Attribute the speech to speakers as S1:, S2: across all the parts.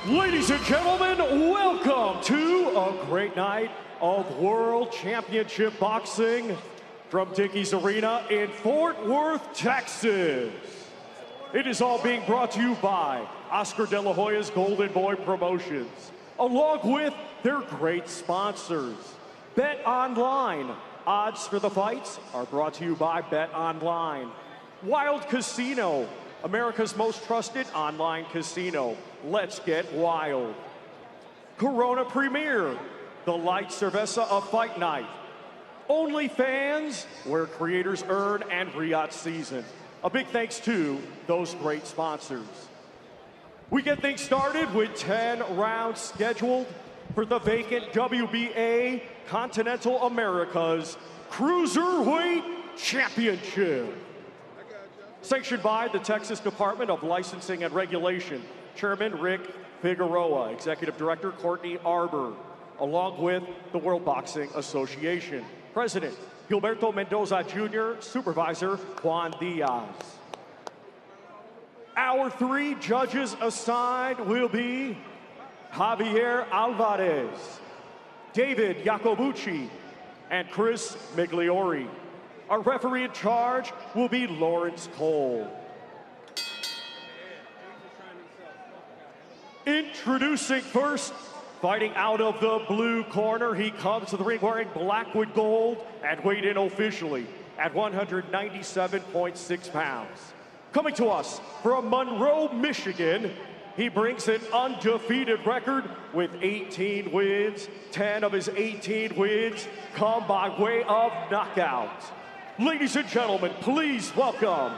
S1: Ladies and gentlemen, welcome to a great night of World Championship Boxing from Dickies Arena in Fort Worth, Texas. It is all being brought to you by Oscar De La Hoya's Golden Boy Promotions, along with their great sponsors. Bet Online. Odds for the fights are brought to you by Bet Online. Wild Casino, America's most trusted online casino. Let's get wild. Corona Premier, the light cerveza of fight night. OnlyFans, where creators earn and re-yacht season. A big thanks to those great sponsors. We get things started with 10 rounds scheduled for the vacant WBA Continental Americas Cruiserweight Championship. Sanctioned by the Texas Department of Licensing and Regulation, Chairman Rick Figueroa, Executive Director Courtney Arbor, along with the World Boxing Association. President Gilberto Mendoza Jr., Supervisor Juan Diaz. Our three judges assigned will be Javier Alvarez, David Iacobucci, and Chris Migliori. Our referee in charge will be Lawrence Cole. Introducing first, fighting out of the blue corner, he comes to the ring wearing black with gold and weighed in officially at 197.6 pounds. Coming to us from Monroe, Michigan, he brings an undefeated record with 18 wins. 10 of his 18 wins come by way of knockout. Ladies and gentlemen, please welcome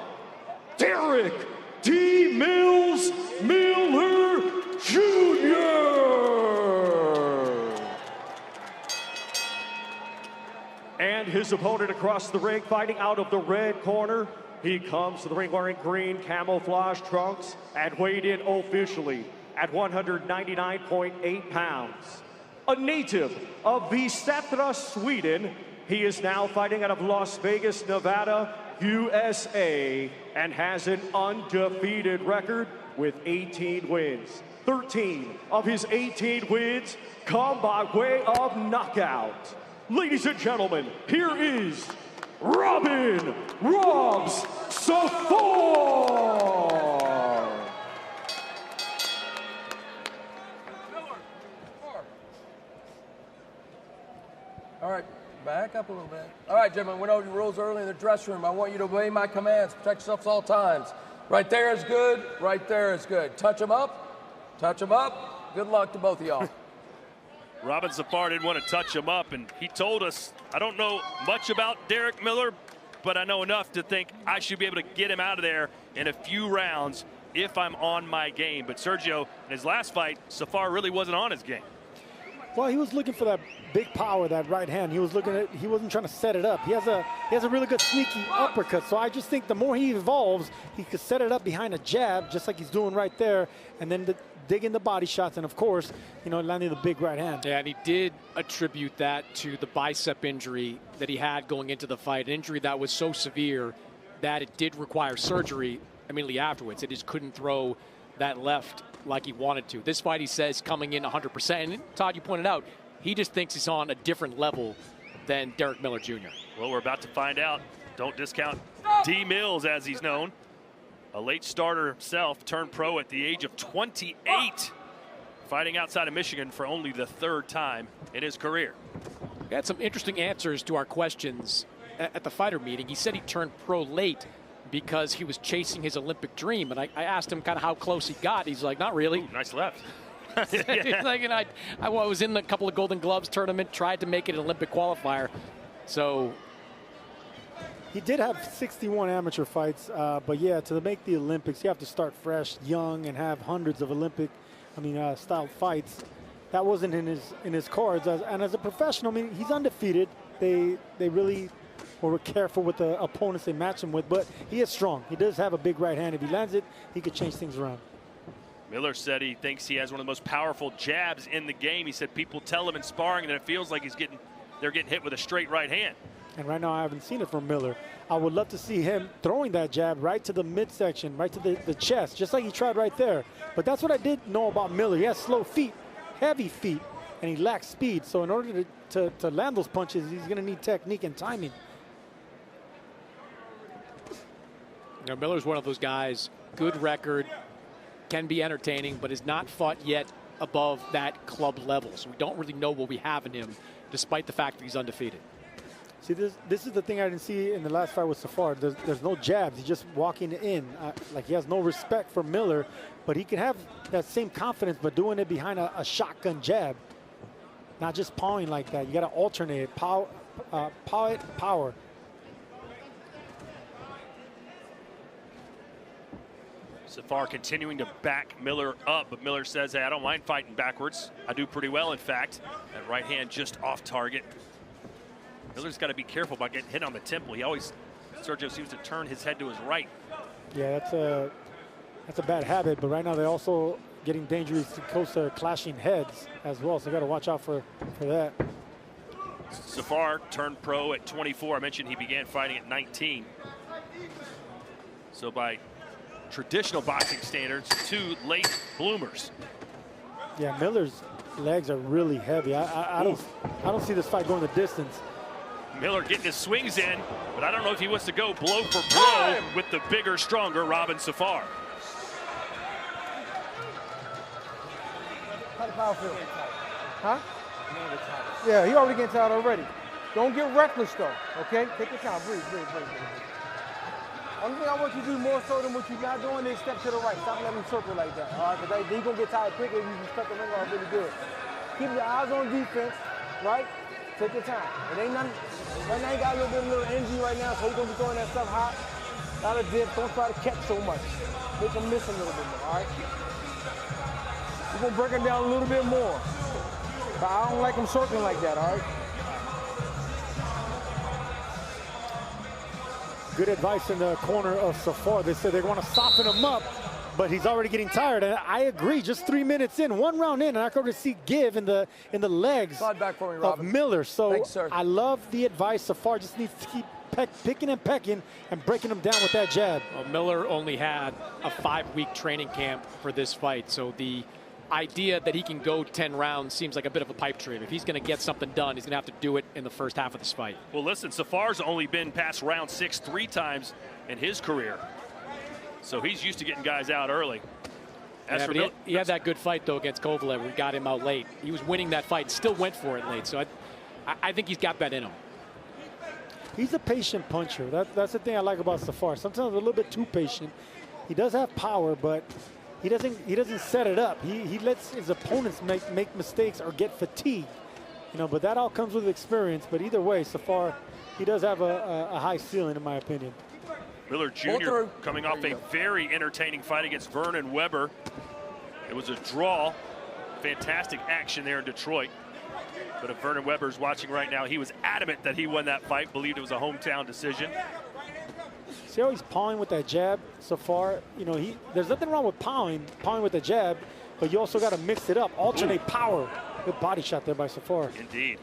S1: Derick D. Mills Miller Jr. And his opponent across the ring, fighting out of the red corner. He comes to the ring wearing green camouflage trunks and weighed in officially at 199.8 pounds. A native of Visätra, Sweden, he is now fighting out of Las Vegas, Nevada, USA, and has an undefeated record with 18 wins. 13 of his 18 wins come by way of knockout. Ladies and gentlemen, here is Robin Robs Safar.
S2: All right, back up a little bit. All right, gentlemen, went over the rules early in the dressing room. I want you to obey my commands. Protect yourselves at all times. Right there is good. Right there is good. Touch them up. Touch them up. Good luck to both of y'all.
S3: Robin Safar didn't want to touch him up, and he told us, I don't know much about Derick Miller, but I know enough to think I should be able to get him out of there in a few rounds if I'm on my game. But Sergio, in his last fight, Safar really wasn't on his game.
S4: Well, he was looking for that big power, that right hand. He wasn't trying to set it up. He has a really good sneaky uppercut. So I just think the more he evolves, he could set it up behind a jab, just like he's doing right there, and then dig in the body shots, and of course, landing the big right hand.
S5: Yeah, and he did attribute that to the bicep injury that he had going into the fight, an injury that was so severe that it did require surgery immediately afterwards. It just couldn't throw that left like he wanted to. This fight, he says, coming in 100%. And Todd, you pointed out, he just thinks he's on a different level than Derick Miller Jr.
S3: Well, we're about to find out. Don't discount D. Mills, as he's known. A late starter himself, turned pro at the age of 28, fighting outside of Michigan for only the third time in his career.
S5: He had some interesting answers to our questions at the fighter meeting. He said he turned pro late because he was chasing his Olympic dream. And I asked him kind of how close he got. He's like, not really.
S3: Ooh, nice left.
S5: Yeah. Like, and I was in a couple of Golden Gloves tournament, tried to make it an Olympic qualifier. So
S4: he did have 61 amateur fights, but yeah, to make the Olympics, you have to start fresh, young, and have hundreds of style fights. That wasn't in his cards. And as a professional, he's undefeated. They really were careful with the opponents they match him with, but he is strong. He does have a big right hand. If he lands it, he could change things around.
S3: Miller said he thinks he has one of the most powerful jabs in the game. He said people tell him in sparring that it feels like they're getting hit with a straight right hand.
S4: And right now I haven't seen it from Miller. I would love to see him throwing that jab right to the midsection, right to the chest, just like he tried right there. But that's what I did know about Miller. He has slow feet, heavy feet, and he lacks speed. So in order to land those punches, he's going to need technique and timing.
S5: You know, Miller's one of those guys, good record, can be entertaining, but has not fought yet above that club level. So we don't really know what we have in him, despite the fact that he's undefeated.
S4: See, this is the thing I didn't see in the last fight with Safar. There's no jabs. He's just walking in. Like, he has no respect for Miller, but he can have that same confidence, but doing it behind a shotgun jab. Not just pawing like that. You got to alternate it. Power.
S3: Safar continuing to back Miller up, but Miller says, hey, I don't mind fighting backwards. I do pretty well, in fact. That right hand just off target. Miller's got to be careful about getting hit on the temple. He always, Sergio seems to turn his head to his right.
S4: Yeah, that's a bad habit, but right now they're also getting dangerous, close to clashing heads as well, so you got to watch out for that.
S3: Safar turned pro at 24. I mentioned he began fighting at 19. So by traditional boxing standards, 2 late bloomers.
S4: Yeah, Miller's legs are really heavy. I don't see this fight going the distance.
S3: Miller getting his swings in, but I don't know if he wants to go blow for blow with the bigger, stronger Robin Safar.
S6: How the power feel? Huh? Yeah, he already getting tired already. Don't get reckless though, okay? Take your time, breathe. Only thing I want you to do more so than what you're not doing is step to the right. Stop letting him circle like that, all right? Because he's going to get tired quicker if you just cut the ring off really good. Keep your eyes on defense, right? Take your time. It ain't nothing. Right now, he got a little energy right now, so he's going to be throwing that stuff hot. Not a dip. Don't try to catch so much. Make him miss a little bit more, all right? We're going to break him down a little bit more. But I don't like him circling like that, all right?
S4: Good advice in the corner of Safar. They said they want to soften him up, but he's already getting tired. And I agree. Just 3 minutes in, 1 round in, and I could already see give in the legs
S2: Back for me,
S4: of Miller. So
S2: thanks, sir.
S4: I love the advice. Safar just needs to keep picking and pecking and breaking him down with that jab.
S5: Well, Miller only had a 5-week training camp for this fight, so the idea that he can go 10 rounds seems like a bit of a pipe dream. If he's going to get something done, he's going to have to do it in the first half of this fight.
S3: Well, listen, Safar's only been past round 6 3 times in his career. So he's used to getting guys out early.
S5: Yeah, but he had that good fight, though, against Kovalev. We got him out late. He was winning that fight, still went for it late. So I think he's got that in him.
S4: He's a patient puncher. That's the thing I like about Safar. Sometimes a little bit too patient. He does have power, but he doesn't set it up. He lets his opponents make mistakes or get fatigued, you know. But that all comes with experience. But either way, Safar, he does have a high ceiling, in my opinion.
S3: Miller Jr. coming off a very entertaining fight against Vernon Weber. It was a draw. Fantastic action there in Detroit. But if Vernon Weber's watching right now, he was adamant that he won that fight, believed it was a hometown decision.
S4: See how he's pawing with that jab so far? You know, there's nothing wrong with pawing with the jab, but you also got to mix it up, alternate power. Good body shot there by Safar.
S3: Indeed.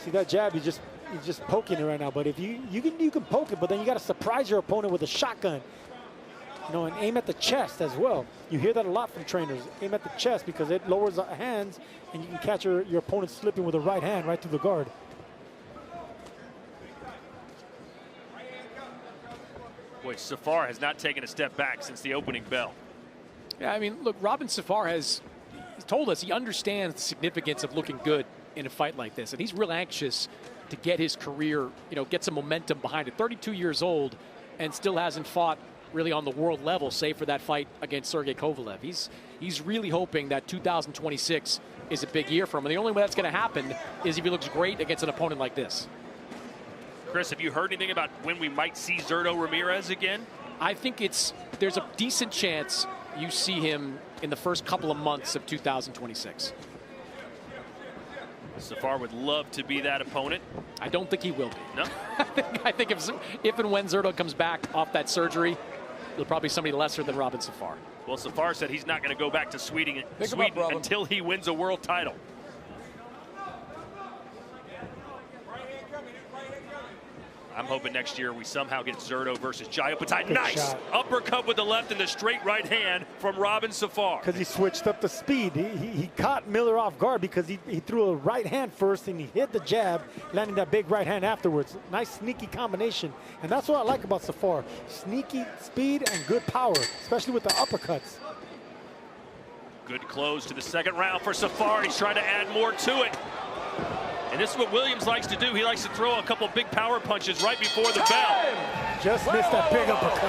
S4: See that jab? He's just poking it right now. But if you can poke it, but then you got to surprise your opponent with a shotgun. You know, and aim at the chest as well. You hear that a lot from trainers. Aim at the chest because it lowers the hands, and you can catch your opponent slipping with the right hand right through the guard.
S3: Boy, Safar has not taken a step back since the opening bell.
S5: Yeah, I mean, look, Robin Safar he's told us he understands the significance of looking good in a fight like this, and he's real anxious to get his career, you know, get some momentum behind it. 32 years old and still hasn't fought really on the world level, save for that fight against Sergey Kovalev. He's really hoping that 2026 is a big year for him, and the only way that's going to happen is if he looks great against an opponent like this.
S3: Chris, have you heard anything about when we might see Zurdo Ramirez again?
S5: I think there's a decent chance you see him in the first couple of months of 2026.
S3: Safar would love to be that opponent.
S5: I don't think he will be.
S3: No?
S5: I think if and when Zurdo comes back off that surgery, it'll probably be somebody lesser than Robin Safar.
S3: Well, Safar said he's not going to go back to Sweden until he wins a world title. I'm hoping next year we somehow get Zerto versus Jai Opetaia.
S4: Good
S3: Nice
S4: shot.
S3: uppercut with the left and the straight right hand from Robin Safar.
S4: Because he switched up the speed. He caught Miller off guard because he threw a right hand first and he hit the jab, landing that big right hand afterwards. Nice sneaky combination. And that's what I like about Safar. Sneaky speed and good power, especially with the uppercuts.
S3: Good close to the second round for Safar. He's trying to add more to it. And this is what Williams likes to do. He likes to throw a couple big power punches right before the bell.
S4: Just missed that big uppercut.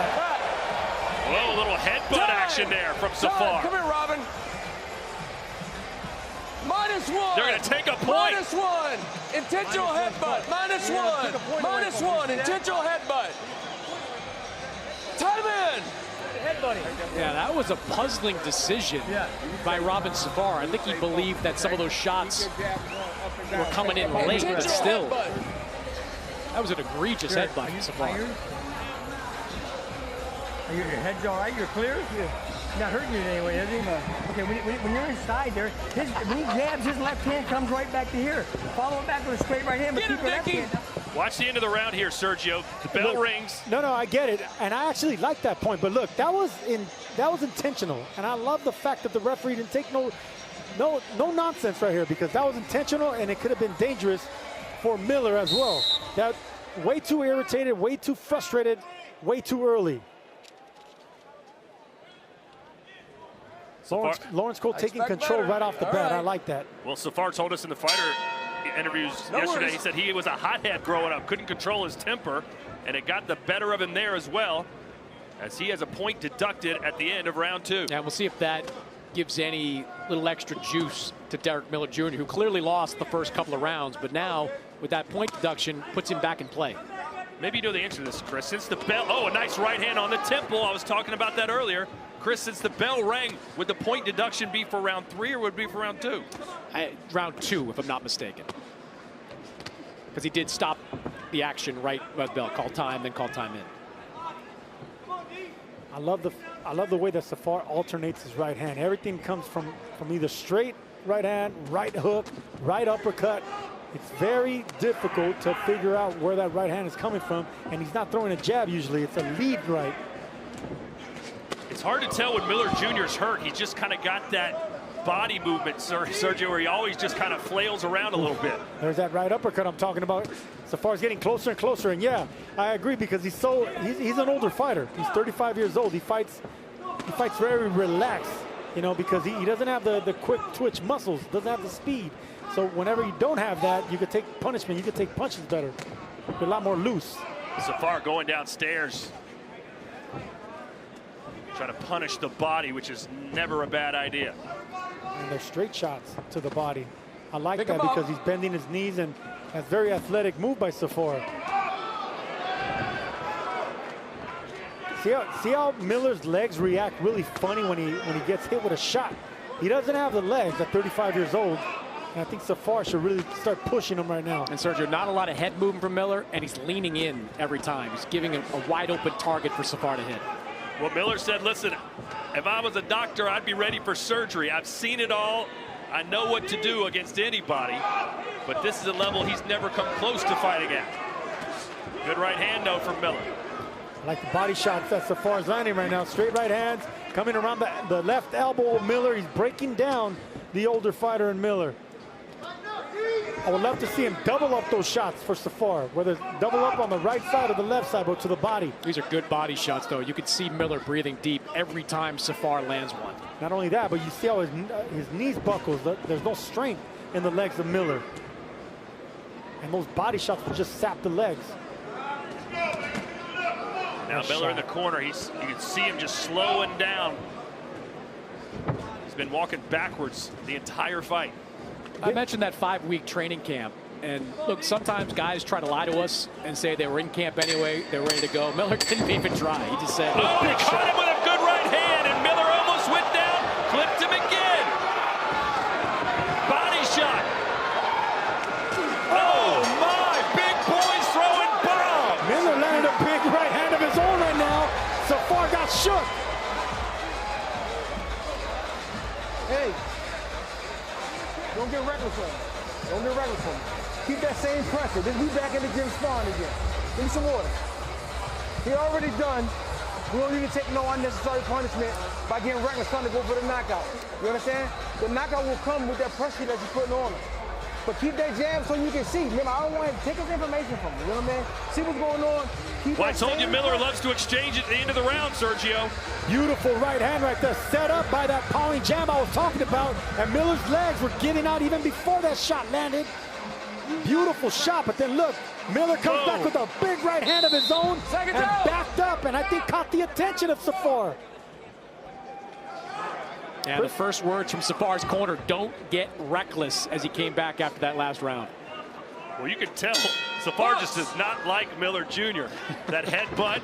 S3: Whoa, a little headbutt action there from Safar.
S2: Come here, Robin. -1.
S3: They're going to take a point.
S2: -1. Intentional headbutt. -1. -1. Intentional headbutt. Time in.
S5: Yeah, that was a puzzling decision by Robin Safar. I think he believed that some of those shots were coming in late, but still, that was an egregious headbutt from Safar.
S7: Your head's all right? You're clear? Yeah. Not hurting you in any way, is he? No. Okay, when you're inside there, when he jabs, his left hand comes right back to here. Follow it back with a straight right hand, but keep your left hand.
S3: Watch the end of the round here, Sergio. The bell rings.
S4: No, I get it, and I actually like that point. But look, that was intentional, and I love the fact that the referee didn't take no nonsense right here, because that was intentional, and it could have been dangerous for Miller as well. That way too irritated, way too frustrated, way too early. Lawrence Cole taking control right off the bat. I like that.
S3: Well, Safar told us in the fighter interviews yesterday, he said he was a hothead growing up, couldn't control his temper, and it got the better of him there as well, as he has a point deducted at the end of round 2.
S5: Yeah, we'll see if that gives any little extra juice to Derick Miller Jr., who clearly lost the first couple of rounds, but now with that point deduction puts him back in play.
S3: Maybe you know the answer to this, Chris. Since the bell, a nice right hand on the temple. I was talking about that earlier. Chris, since the bell rang, would the point deduction be for round 3 or would it be for round 2?
S5: Round 2, if I'm not mistaken. Because he did stop the action right by the bell, call time, then call time in.
S4: I love the way that Safar alternates his right hand. Everything comes from either straight right hand, right hook, right uppercut. It's very difficult to figure out where that right hand is coming from, and he's not throwing a jab usually. It's a lead right.
S3: It's hard to tell when Miller Jr.'s hurt. He just kind of got that body movement, Sergio, where he always just kind of flails around a little bit.
S4: There's that right uppercut I'm talking about. Safar's getting closer and closer, and yeah, I agree, because he's an older fighter. He's 35 years old. He fights very relaxed, you know, because he doesn't have the quick twitch muscles, doesn't have the speed. So whenever you don't have that, you could take punishment, you could take punches better. You're a lot more loose.
S3: Safar going downstairs, trying to punish the body, which is never a bad idea.
S4: And they're straight shots to the body. I like that because he's bending his knees, and that's very athletic move by Safar. See how Miller's legs react really funny when he gets hit with a shot. He doesn't have the legs at 35 years old. And I think Safar should really start pushing him right now.
S5: And Sergio, not a lot of head movement from Miller, and he's leaning in every time. He's giving him a wide open target for Safar to hit.
S3: Well, Miller said, listen, if I was a doctor, I'd be ready for surgery. I've seen it all. I know what to do against anybody. But this is a level he's never come close to fighting at. Good right hand, though, from Miller.
S4: I like the body shots that Safar's landing right now. Straight right hands coming around the left elbow of Miller. He's breaking down the older fighter in Miller. I would love to see him double up those shots for Safar, whether double up on the right side or the left side, but to the body.
S5: These are good body shots, though. You can see Miller breathing deep every time Safar lands one.
S4: Not only that, but you see how his knees buckles. There's no strength in the legs of Miller. And those body shots will just sap the legs.
S3: Now Miller in the corner, you can see him just slowing down. He's been walking backwards the entire fight.
S5: I mentioned that 5-week training camp. And look, sometimes guys try to lie to us and say they were in camp anyway, they're ready to go. Miller didn't even try. He just said,
S3: he caught him with a good right hand, and Miller almost went down, clipped him again. Body shot. Oh my, big boys throwing bombs.
S4: Miller landed a big right hand of his own right now. Safar got shook.
S6: Hey, don't get reckless with him. Don't get reckless with him. Keep that same pressure. Then we back in the gym sparring again. Give me some water. He already done. We don't need to take no unnecessary punishment by getting reckless trying to go for the knockout. You understand? The knockout will come with that pressure that you're putting on him. But keep that jab so you can see. Remember, I don't want him to take his information from him. You know what I mean? See what's going on. Keep
S3: Well, I told you Miller loves to exchange at the end of the round, Sergio.
S4: Beautiful right hand right there, set up by that powering jab I was talking about. And Miller's legs were giving out even before that shot landed. Beautiful shot, but then look, Miller comes back with a big right hand of his own and backed up, and I think caught the attention of Safar.
S5: Yeah, the first words from Safar's corner, don't get reckless, as he came back after that last round.
S3: Well, you could tell Safar just does not like Miller Jr. That headbutt,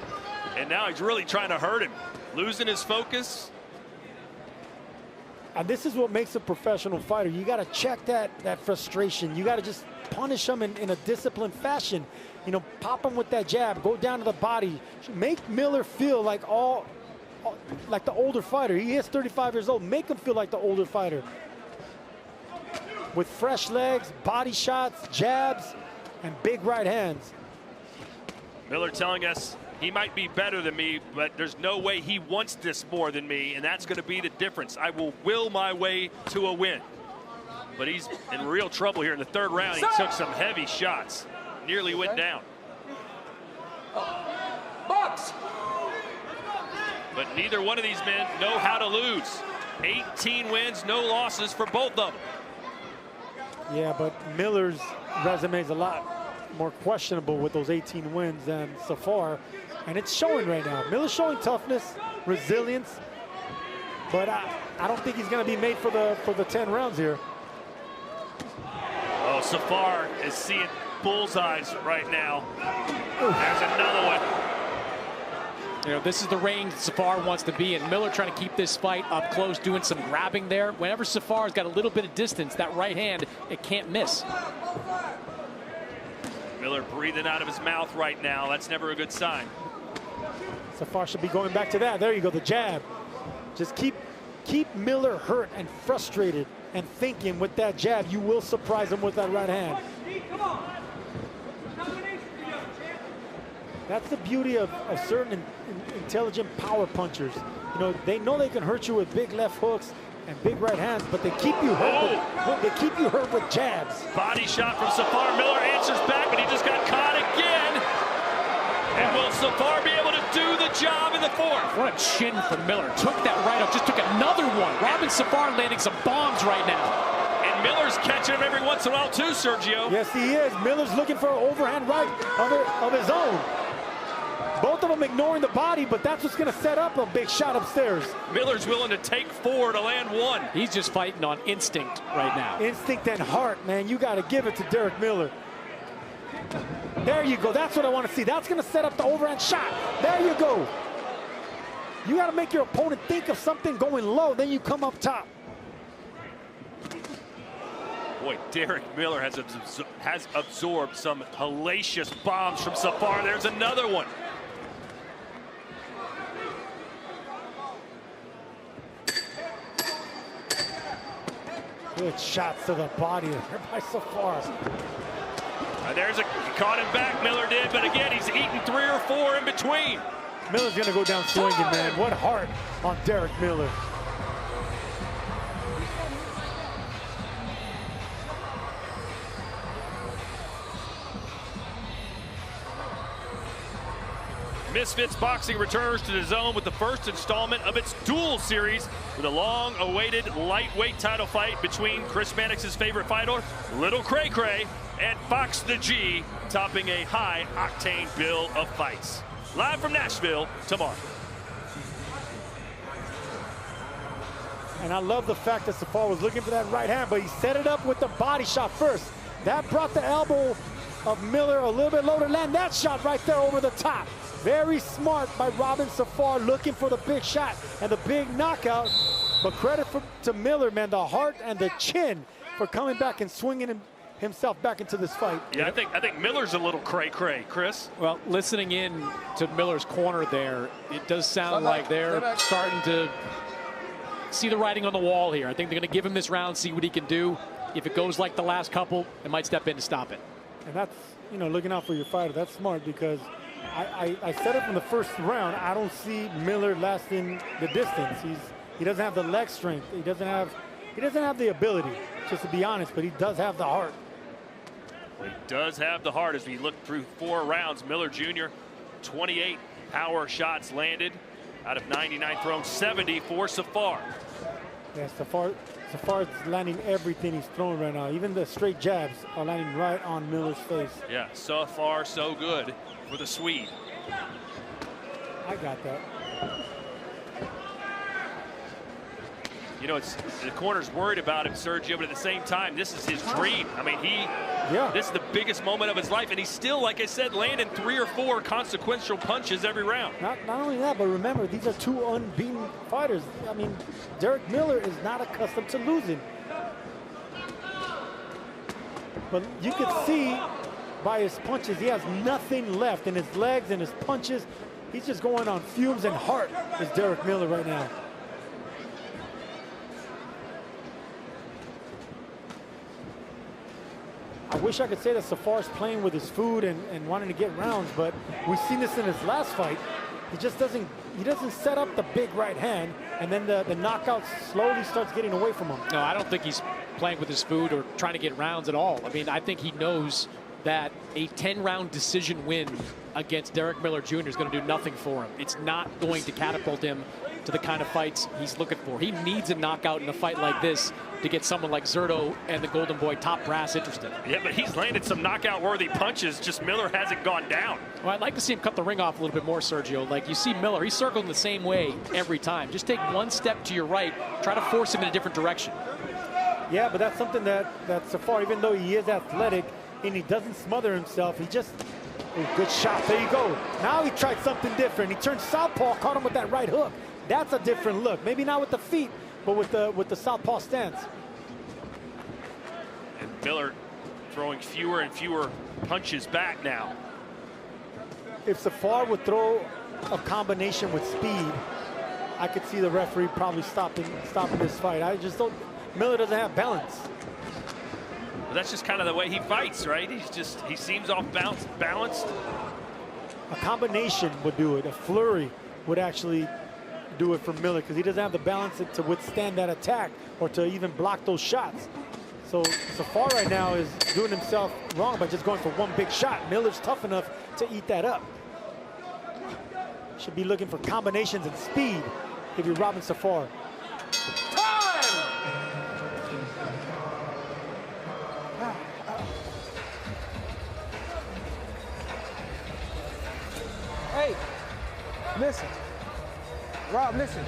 S3: and now he's really trying to hurt him. Losing his focus.
S4: And this is what makes a professional fighter. You got to check that frustration. You got to just punish him in a disciplined fashion. You know, pop him with that jab, go down to the body. Make Miller feel like like the older fighter. He is 35 years old. Make him feel like the older fighter. With fresh legs, body shots, jabs, and big right hands.
S3: Miller telling us he might be better than me, but there's no way he wants this more than me, and that's going to be the difference. I will will my way to a win. But he's in real trouble here in the third round. He took some heavy shots. Nearly went down.
S2: Box!
S3: But neither one of these men know how to lose. 18 wins, no losses for both of them.
S4: Yeah, but Miller's resume is a lot more questionable with those 18 wins than Safar, and it's showing right now. Miller's showing toughness, resilience, but I don't think he's going to be made for the 10 rounds here.
S3: Oh, Safar is seeing bullseyes right now. There's another one.
S5: You know, this is the range Safar wants to be in. Miller trying to keep this fight up close, doing some grabbing there. Whenever Safar's got a little bit of distance, that right hand, it can't miss.
S3: Miller breathing out of his mouth right now. That's never a good sign.
S4: Safar should be going back to that. There you go, the jab. Just keep Miller hurt and frustrated and thinking with that jab, you will surprise him with that right hand. That's the beauty of certain intelligent power punchers. You know, they know they can hurt you with big left hooks and big right hands, but they keep you hurt. They keep you hurt with jabs.
S3: Body shot from Safar. Miller answers back, but he just got caught again. And will Safar be able to do the job in the fourth?
S5: What a chin from Miller. Took that right up, just took another one. Robin Safar landing some bombs right now.
S3: And Miller's catching him every once in a while too, Sergio.
S4: Yes, he is. Miller's looking for an overhand right of his own. Both of them ignoring the body, but that's what's going to set up a big shot upstairs.
S3: Miller's willing to take 4 to land 1.
S5: He's just fighting on instinct right now.
S4: Instinct and heart, man. You got to give it to Derick Miller. There you go. That's what I want to see. That's going to set up the overhand shot. There you go. You got to make your opponent think of something going low, then you come up top.
S3: Boy, Derick Miller has absorbed some hellacious bombs from Safar. There's another one.
S4: Good shots to the body there by Safar.
S3: There's he caught him back, Miller did, but again, he's eaten 3 or 4 in between.
S4: Miller's going to go down swinging, man. What heart on Derick Miller.
S3: Misfits Boxing returns to the zone with the first installment of its duel series with a long-awaited lightweight title fight between Chris Mannix's favorite fighter, Little Cray Cray, and Fox the G, topping a high-octane bill of fights. Live from Nashville tomorrow.
S4: And I love the fact that Safar was looking for that right hand, but he set it up with the body shot first. That brought the elbow of Miller a little bit low to land that shot right there over the top. Very smart by Robin Safar, looking for the big shot and the big knockout. But credit to Miller, man, the heart and the chin for coming back and swinging himself back into this fight.
S3: Yeah, I think Miller's a little cray-cray, Chris.
S5: Well, listening in to Miller's corner there, it does sound like they're starting to see the writing on the wall here. I think they're going to give him this round, see what he can do. If it goes like the last couple, they might step in to stop it.
S4: And that's, you know, looking out for your fighter. That's smart because I said it from the first round. I don't see Miller lasting the distance. He doesn't have the leg strength. He doesn't have the ability, just to be honest, but he does have the heart.
S3: Well, he does have the heart as we look through 4 rounds. Miller Jr., 28 power shots landed out of 99 thrown, 70 for Safar.
S4: Yeah, Safar's landing everything he's throwing right now. Even the straight jabs are landing right on Miller's face.
S3: Yeah, so far so good for the Swede.
S4: I got that.
S3: You know, the corner's worried about him, Sergio, but at the same time, this is his dream. I mean, this is the biggest moment of his life, and he's still, like I said, landing 3 or 4 consequential punches every round.
S4: Not only that, but remember, these are 2 unbeaten fighters. I mean, Derick Miller is not accustomed to losing. But you can see by his punches, he has nothing left in his legs and his punches. He's just going on fumes and heart, is Derick Miller right now. I wish I could say that Safar's playing with his food and wanting to get rounds, but we've seen this in his last fight. He just doesn't set up the big right hand, and then the knockout slowly starts getting away from him.
S5: No, I don't think he's playing with his food or trying to get rounds at all. I mean, I think he knows that a 10-round decision win against Derick Miller Jr. is going to do nothing for him. It's not going to catapult him to the kind of fights he's looking for. He needs a knockout in a fight like this to get someone like Zurdo and the Golden Boy top brass interested.
S3: Yeah, but he's landed some knockout-worthy punches, just Miller hasn't gone down.
S5: Well, I'd like to see him cut the ring off a little bit more, Sergio. Like, you see Miller, he's circling the same way every time. Just take one step to your right, try to force him in a different direction.
S4: Yeah, but that's something that Safar, even though he is athletic and he doesn't smother himself, he just, good shot, there you go. Now he tried something different. He turned southpaw, caught him with that right hook. That's a different look. Maybe not with the feet, but with the southpaw stance.
S3: And Miller throwing fewer and fewer punches back now.
S4: If Safar would throw a combination with speed, I could see the referee probably stopping this fight. I just don't. Miller doesn't have balance.
S3: Well, that's just kind of the way he fights, right? He seems off balanced.
S4: A combination would do it. A flurry would actually do it for Miller because he doesn't have the balance to withstand that attack or to even block those shots. So Safar right now is doing himself wrong by just going for one big shot. Miller's tough enough to eat that up. Should be looking for combinations and speed if you're Robin Safar.
S6: Hey, listen. Rob, listen.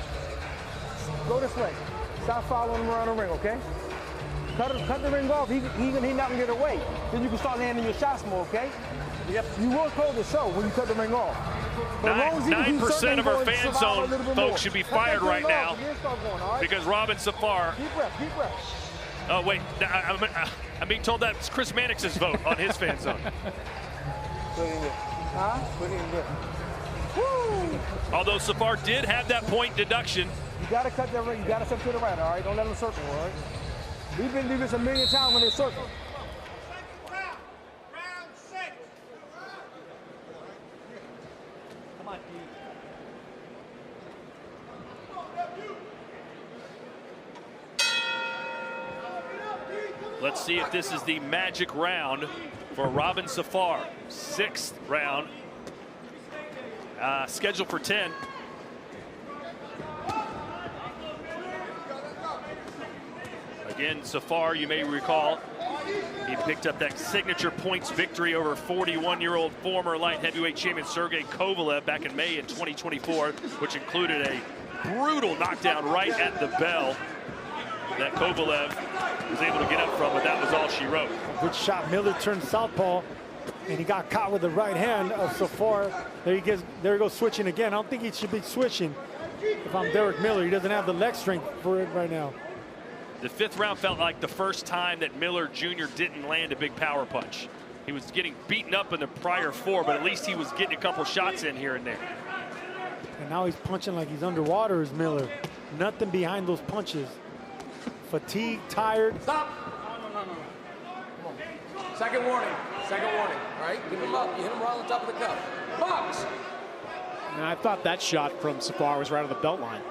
S6: Go this way. Stop following him around the ring, okay? Cut the ring off. He's not gonna get away. Then you can start landing your shots more, okay? Yep. You will close the show when you cut the ring off.
S3: 9% of our fan zone folks should be fired right now because Robin Safar.
S6: Deep breath, deep breath.
S3: Oh wait, I'm being told that's Chris Mannix's vote on his fan zone.
S6: Put it in there. Huh? Put it in there. Woo!
S3: Although Safar did have that point deduction.
S6: You gotta cut that ring. You gotta step to the right, all right? Don't let them circle, all right? We've been through this a million times when they circle.
S7: Round 6. Come on, D.
S3: Let's see if this is the magic round for Robin Safar. 6th round. Scheduled for 10. Again, Safar, you may recall, he picked up that signature points victory over 41-year-old former light heavyweight champion Sergey Kovalev back in May in 2024, which included a brutal knockdown right at the bell that Kovalev was able to get up from, but that was all she wrote.
S4: Good shot. Miller turned southpaw, and he got caught with the right hand of Safar. There he goes switching again. I don't think he should be switching if I'm Derick Miller. He doesn't have the leg strength for it right now.
S3: The 5th round felt like the first time that Miller Jr. didn't land a big power punch. He was getting beaten up in the prior 4, but at least he was getting a couple shots in here and there.
S4: And now he's punching like he's underwater as Miller. Nothing behind those punches. Fatigued, tired.
S2: Stop. No. Second warning. Second warning. All right, keep him up. You hit him right on the top of the cup. Box.
S5: And I thought that shot from Safar was right on the belt line.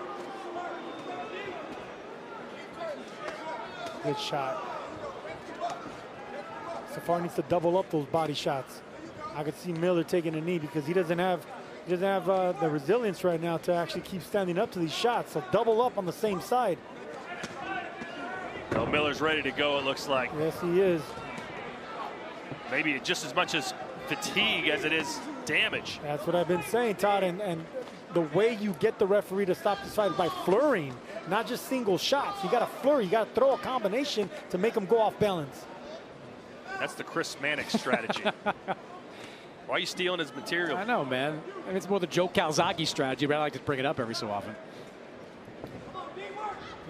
S4: Good shot. Safar needs to double up those body shots. I could see Miller taking a knee because he doesn't have the resilience right now to actually keep standing up to these shots. So double up on the same side.
S3: Well, Miller's ready to go, it looks like.
S4: Yes, he is.
S3: Maybe just as much as fatigue as it is damage.
S4: That's what I've been saying, Todd. And the way you get the referee to stop this fight is by flurrying, not just single shots. You got to flurry. You got to throw a combination to make them go off balance.
S3: That's the Chris Mannix strategy. Why are you stealing his material?
S5: I know, man. I mean, it's more the Joe Calzaghe strategy, but I like to bring it up every so often.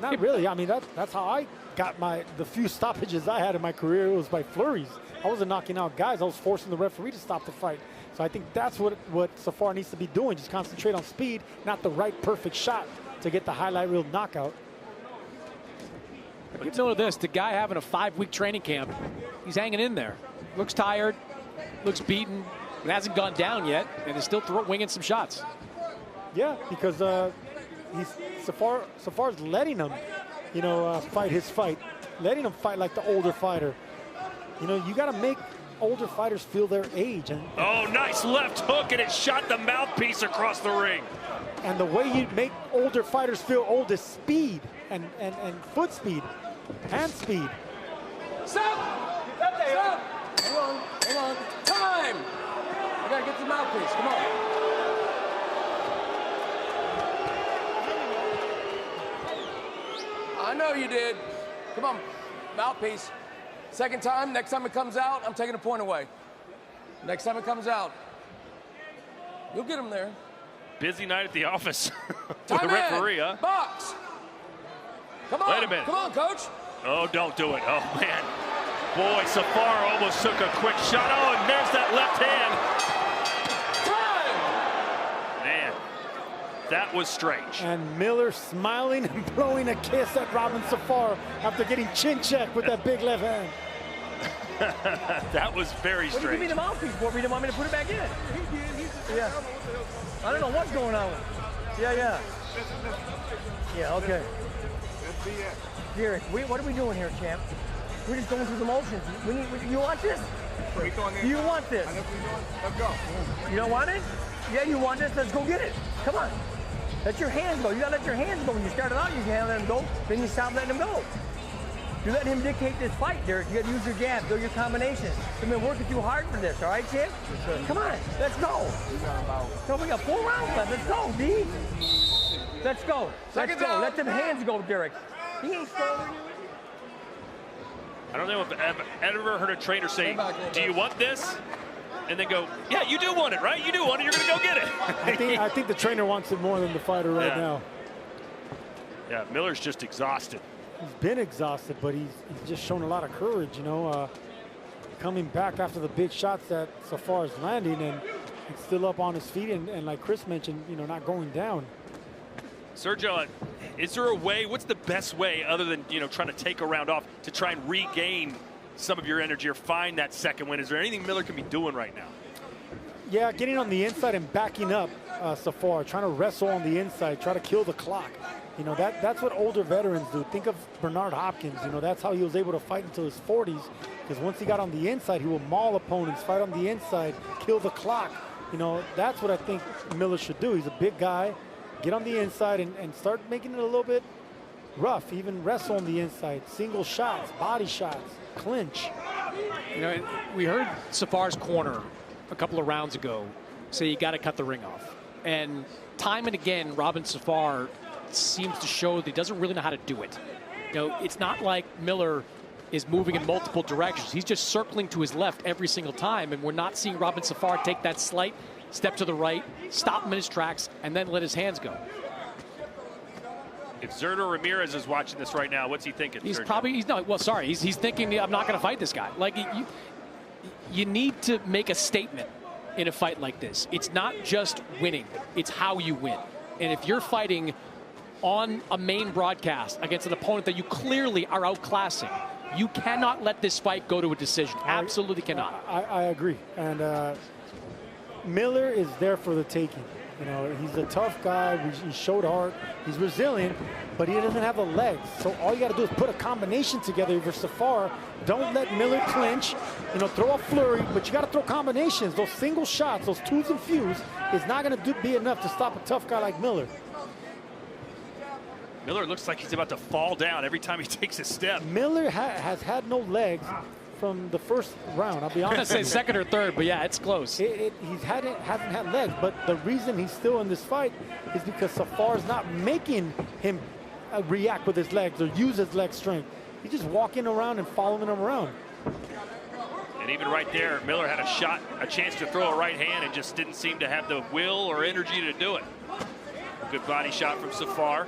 S4: Not really. I mean, that's how I got the few stoppages I had in my career. It was by flurries. I wasn't knocking out guys. I was forcing the referee to stop the fight. So I think that's what Safar needs to be doing. Just concentrate on speed, not the right perfect shot to get the highlight reel knockout.
S5: But give Miller this, the guy having a 5-week training camp, he's hanging in there. Looks tired, looks beaten, but hasn't gone down yet, and is still winging some shots.
S4: Yeah, because Safar's letting him, fight his fight, letting him fight like the older fighter. You got to make older fighters feel their age.
S3: Oh, nice left hook, and it shot the mouthpiece across the ring.
S4: And the way you make older fighters feel old is speed and foot speed, hand speed.
S2: Stop! Stop! Hang on. Time! I gotta get the mouthpiece. Come on. I know you did. Come on, mouthpiece. Second time, next time it comes out, I'm taking a point away. Next time it comes out, you'll get him there.
S3: Busy night at the office with
S2: Time
S3: the referee,
S2: in.
S3: huh?
S2: Box. Come on.
S3: Wait a minute.
S2: Come on, coach.
S3: Oh, don't do it. Oh, man. Boy, Safar almost took a quick shot. Oh, and there's that left hand.
S2: Time.
S3: Man, that was strange.
S4: And Miller smiling and blowing a kiss at Robin Safar after getting chin checked with that big left hand.
S3: That was very
S7: What do you
S3: strange.
S7: give me the mouthpiece for? You didn't want me to put it back in? Yeah. I don't know what's going on. Yeah. Yeah, okay. Derick, what are we doing here, champ? We're just going through the motions. You want this? You want this?
S6: Let's go.
S7: You don't want it? Yeah, you want this? Let's go get it. Come on. Let your hands go. You gotta let your hands go. When you started out, you can't let them go. Then you stop letting them go. You let him dictate this fight, Derick. You gotta use your jab, do your combinations. I've been working too hard for this, all right, champ? Come on, let's go. So we got 4 rounds left. Let's go, D. Let's go. Let's go. Let them hands go, Derick. He ain't stronger.
S3: I don't know if I've ever heard a trainer say, do you want this? And then go, yeah, you do want it, right? You do want it. You're going to go get it.
S4: I think the trainer wants it more than the fighter right now.
S3: Yeah, Miller's just exhausted.
S4: He's been exhausted, but he's just shown a lot of courage, coming back after the big shots that Safar is landing and still up on his feet and like Chris mentioned, not going down.
S3: Sergio, is there a way, what's the best way other than, trying to take a round off to try and regain some of your energy or find that second win? Is there anything Miller can be doing right now?
S4: Yeah, getting on the inside and backing up Safar, trying to wrestle on the inside, try to kill the clock. That's what older veterans do. Think of Bernard Hopkins. That's how he was able to fight until his 40s, because once he got on the inside, he will maul opponents, fight on the inside, kill the clock. That's what I think Miller should do. He's a big guy. Get on the inside and start making it a little bit rough. Even wrestle on the inside. Single shots, body shots, clinch.
S5: We heard Safar's corner a couple of rounds ago say you got to cut the ring off. And time and again, Robin Safar seems to show that he doesn't really know how to do it. It's not like Miller is moving in multiple directions. He's just circling to his left every single time, and we're not seeing Robin Safar take that slight step to the right, stop him in his tracks, and then let his hands go.
S3: If Zerto Ramirez is watching this right now, what's he thinking?
S5: He's
S3: Sergio?
S5: he's thinking, I'm not going to fight this guy. Like, you need to make a statement in a fight like this. It's not just winning, it's how you win. And if you're fighting on a main broadcast against an opponent that you clearly are outclassing, You cannot let this fight go to a decision. Absolutely cannot.
S4: I agree. And Miller is there for the taking. You know, he's a tough guy. He showed heart. He's resilient, but he doesn't have the legs. So all you got to do is put a combination together for Safar. Don't let Miller clinch. You know, throw a flurry, but you got to throw combinations. Those single shots, those twos and fews, is not going to be enough to stop a tough guy like Miller.
S3: Miller looks like he's about to fall down every time he takes a step.
S4: Miller has had no legs from the first round. I'll be honest.
S5: I'm going to say second or third, but yeah, it's close.
S4: He hasn't had legs, but the reason he's still in this fight is because Safar's not making him react with his legs or use his leg strength. He's just walking around and following him around.
S3: And even right there, Miller had a chance to throw a right hand and just didn't seem to have the will or energy to do it. Good body shot from Safar.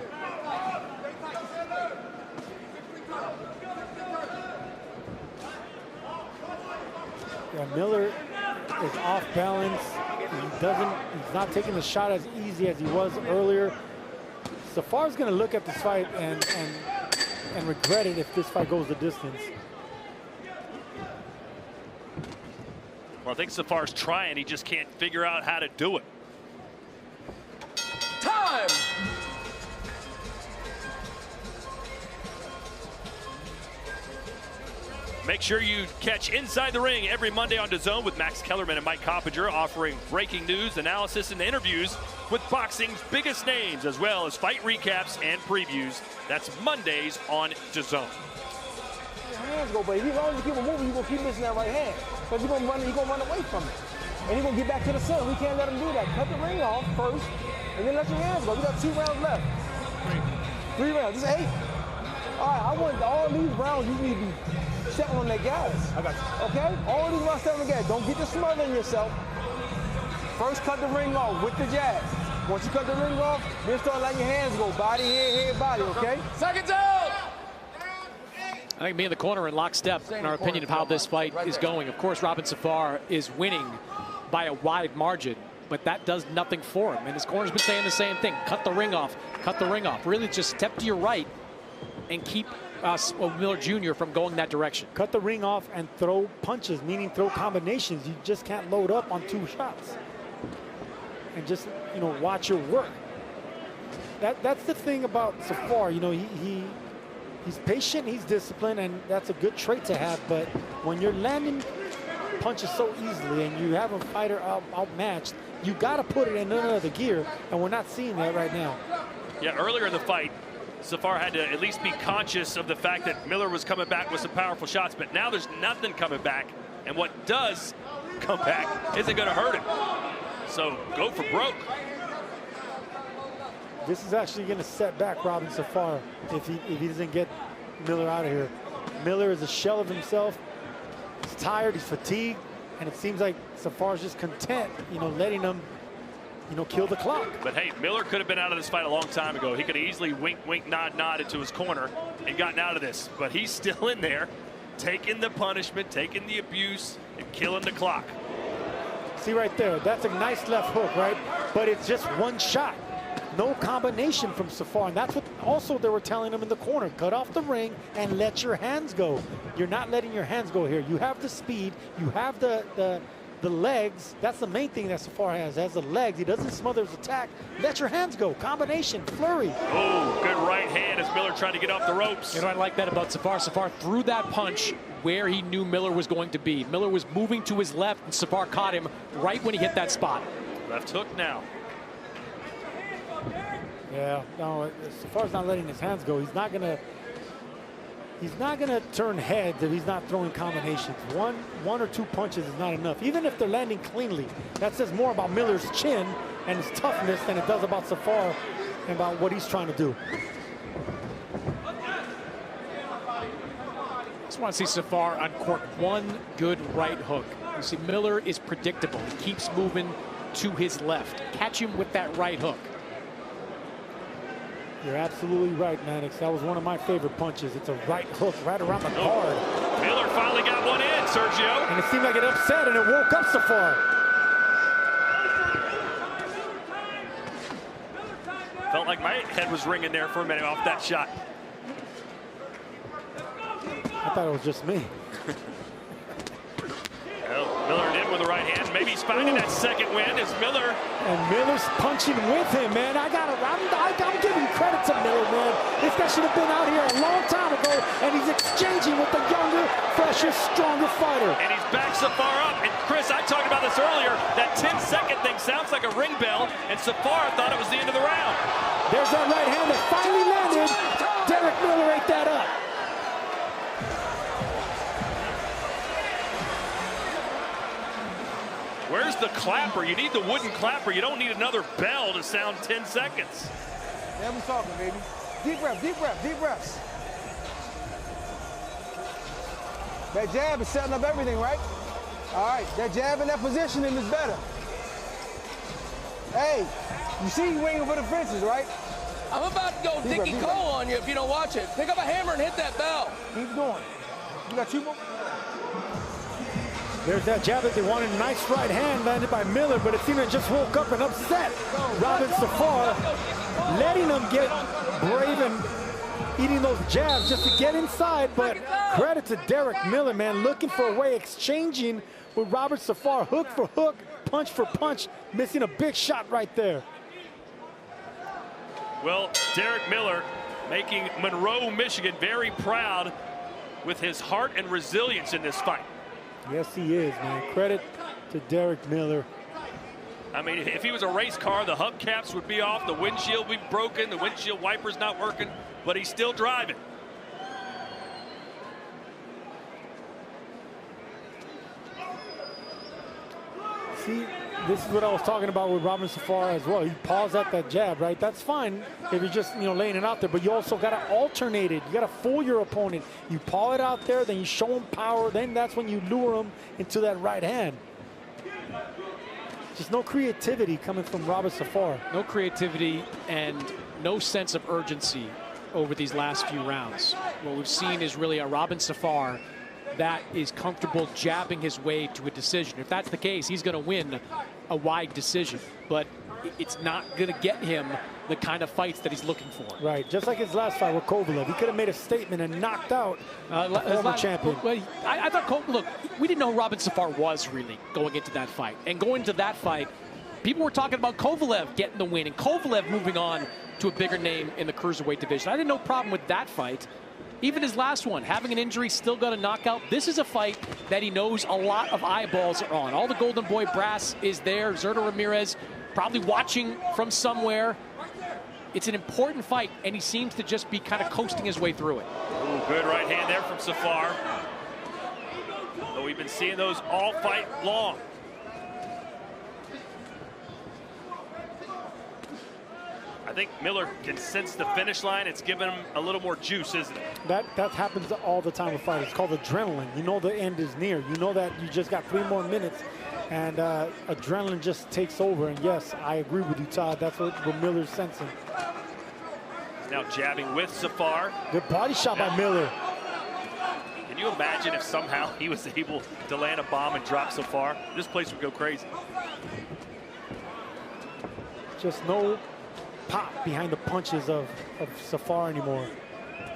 S4: Yeah, Miller is off balance. He's not taking the shot as easy as he was earlier. Safar's going to look at this fight and regret it if this fight goes the distance.
S3: Well, I think Safar's trying. He just can't figure out how to do it.
S2: Time!
S3: Make sure you catch Inside the Ring every Monday on DAZN with Max Kellerman and Mike Coppinger, offering breaking news, analysis, and interviews with boxing's biggest names, as well as fight recaps and previews. That's Mondays on DAZN.
S6: Your hands go, but if you long as you keep moving, you're going to keep missing that right hand. Because you're going to run away from it. And he's going to get back to the center. We can't let him do that. Cut the ring off first, and then let your hands go. We got 2 rounds left. 3 rounds. This is 8. All right, I want all these rounds, you need to be stepping on that gas.
S2: I got you.
S6: Okay? All these rounds stepping on the gas. Don't get to smothering yourself. First, cut the ring off with the jab. Once you cut the ring off, then start letting your hands go. Body, head, body, okay?
S2: Seconds out!
S5: I think me in the corner in lockstep in our opinion of how this fight is going. Of course, Robin Safar is winning by a wide margin, but that does nothing for him. And his corner's been saying the same thing. Cut the ring off. Cut the ring off. Really just step to your right and keep Miller Jr. from going that direction.
S4: Cut the ring off and throw punches, meaning throw combinations. You just can't load up on 2 shots. And just, you know, watch your work. That's the thing about Safar. You know, he's patient, he's disciplined, and that's a good trait to have. But when you're landing punches so easily and you have a fighter outmatched, you got to put it in another gear, and we're not seeing that right now.
S3: Yeah, earlier in the fight, Safar had to at least be conscious of the fact that Miller was coming back with some powerful shots, but now there's nothing coming back, and what does come back isn't going to hurt him. So go for broke.
S4: This is actually going to set back Robin Safar if he doesn't get Miller out of here. Miller is a shell of himself. He's tired, he's fatigued, and it seems like Safar's just content, you know, letting him, you know, kill the clock.
S3: But hey, Miller could have been out of this fight a long time ago. He could have easily wink, nod into his corner and gotten out of this. But he's still in there, taking the punishment, taking the abuse, and killing the clock.
S4: See right there, that's a nice left hook, right? But it's just 1 shot. No combination from Safar, and that's what also they were telling him in the corner. Cut off the ring and let your hands go. You're not letting your hands go here. You have the speed, you have the legs. That's the main thing that Safar has the legs. He doesn't smother his attack. Let your hands go. Combination, flurry.
S3: Oh, good right hand as Miller tried to get off the ropes.
S5: You know, I like that about Safar. Safar threw that punch where he knew Miller was going to be. Miller was moving to his left, and Safar caught him right when he hit that spot.
S3: Left hook now.
S4: Yeah, no, Safar's not letting his hands go. He's not gonna turn heads if he's not throwing combinations. One or 2 punches is not enough. Even if they're landing cleanly, that says more about Miller's chin and his toughness than it does about Safar and about what he's trying to do.
S5: Just want to see Safar uncork 1 good right hook. You see, Miller is predictable. He keeps moving to his left. Catch him with that right hook.
S4: You're absolutely right, Mannix. That was one of my favorite punches. It's a right hook right around the guard.
S3: Miller finally got one in, Sergio.
S4: And it seemed like it upset, and it woke up Safar.
S3: Felt like my head was ringing there for a minute off that shot.
S4: I thought it was just me.
S3: Well, Miller in with the right hand. Maybe he's finding that second win as Miller.
S4: And Miller's punching with him, man. I'm giving credit to Miller, man. This guy should have been out here a long time ago, and he's exchanging with the younger, fresher, stronger fighter.
S3: And he's back Safar up. And Chris, I talked about this earlier. That 10-second thing sounds like a ring bell, and Safar thought it was the end of the round.
S4: There's that right hand that finally landed. Derick Miller ate that up.
S3: Where's the clapper? You need the wooden clapper. You don't need another bell to sound 10 seconds.
S6: Yeah, I'm talking, baby. Deep breath, deep breath, deep breaths. That jab is setting up everything, right? All right, that jab and that positioning is better. Hey, you see you winging for the fences, right?
S2: I'm about to go Dickie Cole on you if you don't watch it. Pick up a hammer and hit that bell.
S6: Keep going. You got 2 more.
S4: There's that jab that they wanted. Nice right hand landed by Miller, but it seemed to just woke up and upset Robin Safar, letting him get brave and eating those jabs just to get inside. But credit to Derick Miller, man, looking for a way, exchanging with Robert Safar, hook for hook, punch for punch, missing a big shot right there.
S3: Well, Derick Miller making Monroe, Michigan very proud with his heart and resilience in this fight.
S4: Yes, he is, man. Credit to Derick Miller.
S3: I mean, if he was a race car, the hubcaps would be off, the windshield would be broken, the windshield wiper's not working, but he's still driving.
S4: See, this is what I was talking about with Robin Safar as well. He paused at that jab, right? That's fine if you're just, laying it out there, but you also got to alternate it. You got to fool your opponent. You paw it out there, then you show him power, then that's when you lure him into that right hand. Just no creativity coming from Robin Safar.
S5: No creativity and no sense of urgency over these last few rounds. What we've seen is really a Robin Safar that is comfortable jabbing his way to a decision. If that's the case, he's going to win a wide decision, but it's not going to get him the kind of fights that he's looking for.
S4: Right, just like his last fight with Kovalev. He could have made a statement and knocked out the former champion.
S5: Well, I thought, look, we didn't know who Robin Safar was really going into that fight. And going into that fight, people were talking about Kovalev getting the win and Kovalev moving on to a bigger name in the cruiserweight division. I had no problem with that fight. Even his last one, having an injury, still got a knockout. This is a fight that he knows a lot of eyeballs are on. All the Golden Boy brass is there. Zurdo Ramirez probably watching from somewhere. It's an important fight, and he seems to just be kind of coasting his way through it.
S3: Ooh, good right hand there from Safar. But we've been seeing those all fight long. I think Miller can sense the finish line. It's given him a little more juice, isn't it?
S4: That happens all the time with fighters. It's called adrenaline. You know the end is near. You know that you just got 3 more minutes, and adrenaline just takes over. And yes, I agree with you, Todd. That's what Miller's sensing.
S3: He's now jabbing with Safar.
S4: Good body shot by Miller.
S3: Can you imagine if somehow he was able to land a bomb and drop Safar? This place would go crazy.
S4: Just no pop behind the punches of Safar anymore.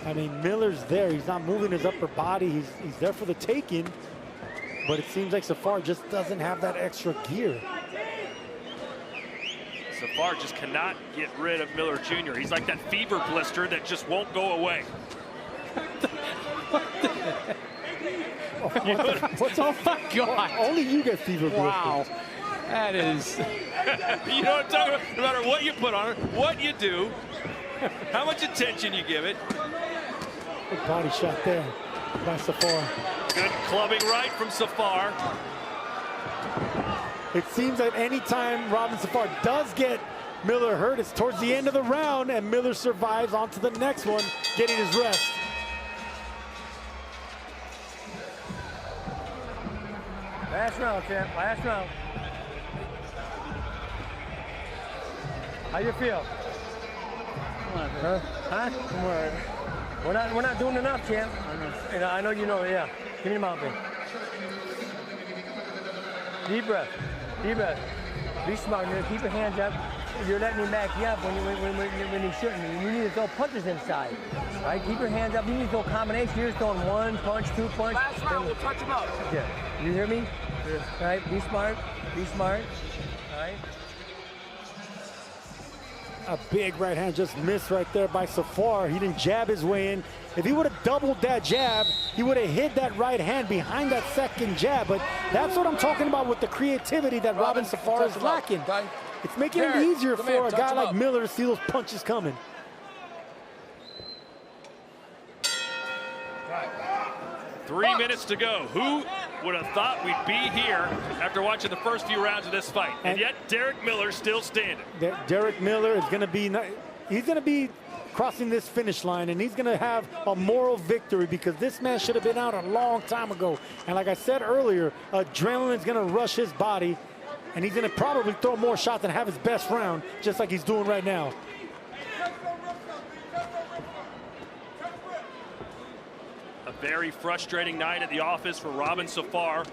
S4: I mean, Miller's there. He's not moving his upper body. He's there for the taking, but it seems like Safar just doesn't have that extra gear.
S3: Safar just cannot get rid of Miller Jr. He's like that fever blister that just won't go away.
S5: Oh my God.
S4: Only you get fever blisters.
S5: Wow. That is...
S3: You know what I'm talking about? No matter what you put on it, what you do, how much attention you give it.
S4: Good body shot there by Safar.
S3: Good clubbing right from Safar.
S4: It seems that any time Robin Safar does get Miller hurt, it's towards the end of the round, and Miller survives on to the next one, getting his rest.
S7: Last round, champ. Last round. How you feel? Huh? We're not doing enough, champ. I know you know. Yeah. Give me the mouthpiece. Deep breath. Deep breath. Be smart, man. Keep your hands up. you're letting him back you up when he shouldn't. You need to throw punches inside, right? Keep your hands up. You need to throw combinations. You're just throwing 1 punch, 2 punch.
S2: Last round, we'll touch him up.
S7: Yeah. You hear me? Yeah. All right. Be smart. Be smart. All right.
S4: A big right hand just missed right there by Safar. He didn't jab his way in. If he would have doubled that jab, he would have hid that right hand behind that second jab. But that's what I'm talking about with the creativity that Robin Safar is lacking. It's making it easier for a guy like Miller to see those punches coming.
S2: Right.
S3: 3 minutes to go. Who would have thought we'd be here after watching the first few rounds of this fight? And yet Derick Miller still standing.
S4: Derick Miller is going to be, he's going to be crossing this finish line, and he's going to have a moral victory because this man should have been out a long time ago. And like I said earlier, adrenaline is going to rush his body, and he's going to probably throw more shots and have his best round, just like he's doing right now.
S3: A very frustrating night at the office for Robin Safar,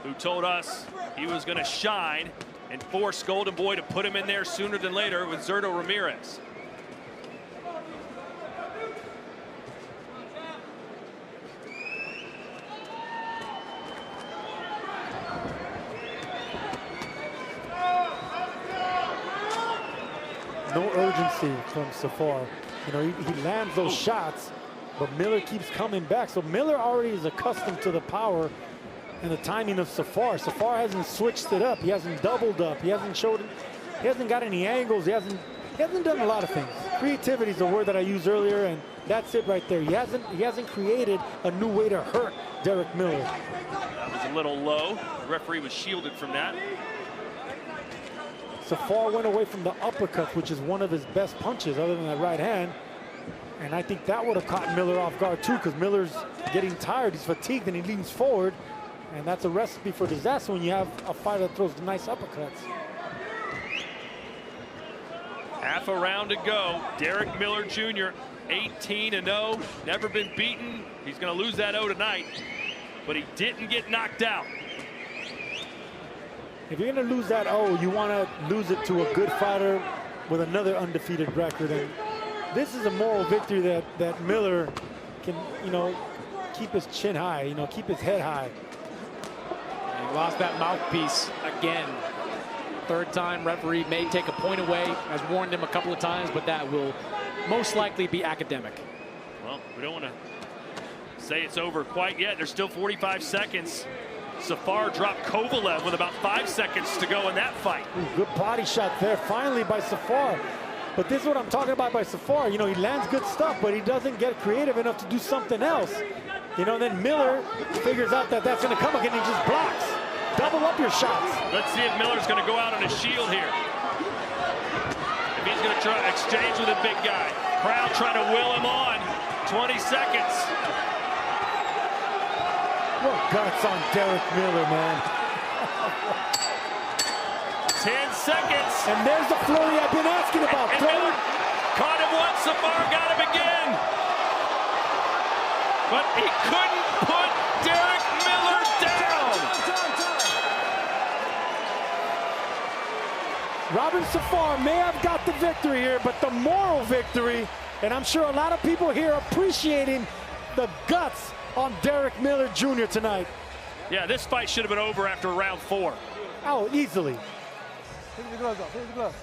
S3: who told us he was going to shine and force Golden Boy to put him in there sooner than later with Zurdo Ramirez.
S4: No urgency from Safar. You know, he lands those shots, but Miller keeps coming back. So Miller already is accustomed to the power and the timing of Safar. Safar hasn't switched it up. He hasn't doubled up. He hasn't got any angles. He hasn't done a lot of things. Creativity is the word that I used earlier, and that's it right there. He hasn't created a new way to hurt Derick Miller.
S3: That was a little low. The referee was shielded from that.
S4: Safar went away from the uppercut, which is one of his best punches other than that right hand. And I think that would have caught Miller off guard too, because Miller's getting tired. He's fatigued and he leans forward. And that's a recipe for disaster when you have a fighter that throws nice uppercuts.
S3: Half a round to go. Derick Miller Jr., 18-0, never been beaten. He's going to lose that O tonight, but he didn't get knocked out.
S4: If you're going to lose that O, you want to lose it to a good fighter with another undefeated record. And this is a moral victory that Miller can, you know, keep his chin high, you know, keep his head high.
S5: He lost that mouthpiece again. Third time, referee may take a point away. Has warned him a couple of times, but that will most likely be academic.
S3: Well, we don't want to say it's over quite yet. There's still 45 seconds. Safar dropped Kovalev with about 5 seconds to go in that fight.
S4: Ooh, good body shot there, finally, by Safar. But this is what I'm talking about by Safar. You know, he lands good stuff, but he doesn't get creative enough to do something else. You know, then Miller figures out that that's going to come again. He just blocks. Double up your shots.
S3: Let's see if Miller's going to go out on a shield here. If he's going to try to exchange with a big guy. Crowd trying to will him on. 20 seconds.
S4: What guts on Derick Miller, man.
S3: 10 seconds.
S4: And there's the flurry I've been asking about.
S3: And Miller caught him once. Safar got him again. But he couldn't put Derick Miller down.
S4: Robin Safar may have got the victory here, but the moral victory, and I'm sure a lot of people here appreciating the guts on Derick Miller Jr. tonight.
S3: Yeah, this fight should have been over after round 4.
S4: Oh, easily.
S6: Take the gloves off. Take the gloves.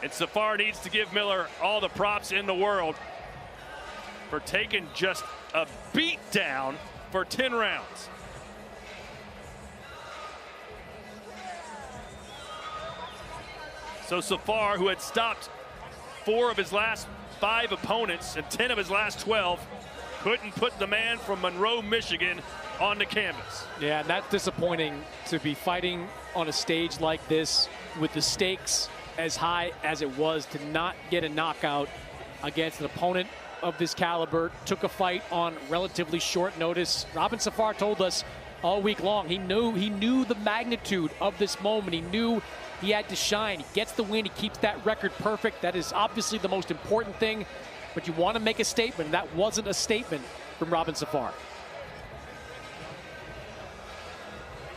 S3: And Safar needs to give Miller all the props in the world for taking just a beat down for 10 rounds. So Safar, who had stopped 4 of his last 5 opponents and 10 of his last 12, couldn't put the man from Monroe, Michigan on the canvas.
S5: Yeah, and that's disappointing to be fighting on a stage like this with the stakes as high as it was, to not get a knockout against an opponent of this caliber. Took a fight on relatively short notice. Robin Safar told us all week long he knew the magnitude of this moment. He knew he had to shine. He gets the win. He keeps that record perfect. That is obviously the most important thing. But you want to make a statement. That wasn't a statement from Robin Safar.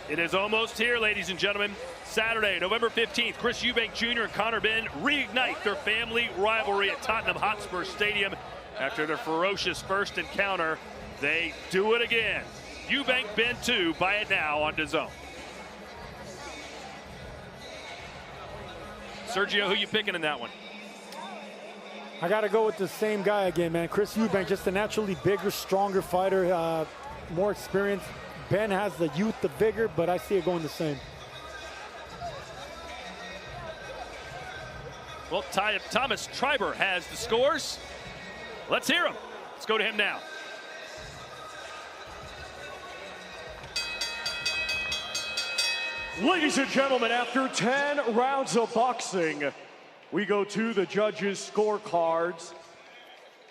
S3: It is almost here, ladies and gentlemen. Saturday, November 15th, Chris Eubank Jr. and Connor Benn reignite their family rivalry at Tottenham Hotspur Stadium. After their ferocious first encounter, they do it again. Eubank Benn 2, buy it now on DAZN. Sergio, who you picking in that one?
S4: I got to go with the same guy again, man. Chris Eubank, just a naturally bigger, stronger fighter, more experience. Ben has the youth, the vigor, but I see it going the same.
S3: Well, Thomas Triber has the scores. Let's hear him. Let's go to him now.
S1: Ladies and gentlemen, after 10 rounds of boxing, we go to the judges' scorecards.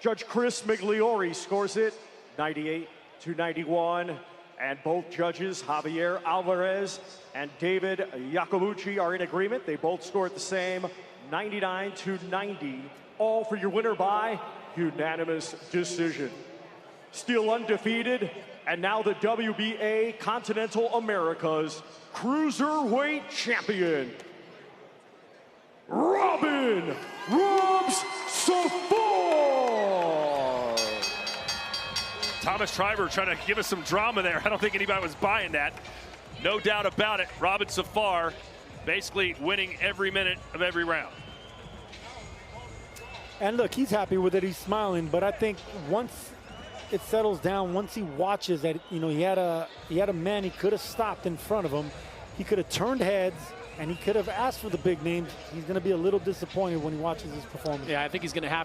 S1: Judge Chris Migliori scores it 98-91, and both judges, Javier Alvarez and David Iacobucci, are in agreement. They both scored the same, 99-90, all for your winner by unanimous decision. Still undefeated, and now the WBA Continental Americas Cruiserweight Champion, Robin Robs Safar.
S3: Thomas Triber trying to give us some drama there. I don't think anybody was buying that. No doubt about it. Robin Safar basically winning every minute of every round.
S4: And look, he's happy with it. He's smiling. But I think once it settles down, once he watches that, you know, he had a man he could have stopped in front of him. He could have turned heads, and he could have asked for the big names. He's going to be a little disappointed when he watches his performance.
S5: Yeah, I think he's going to have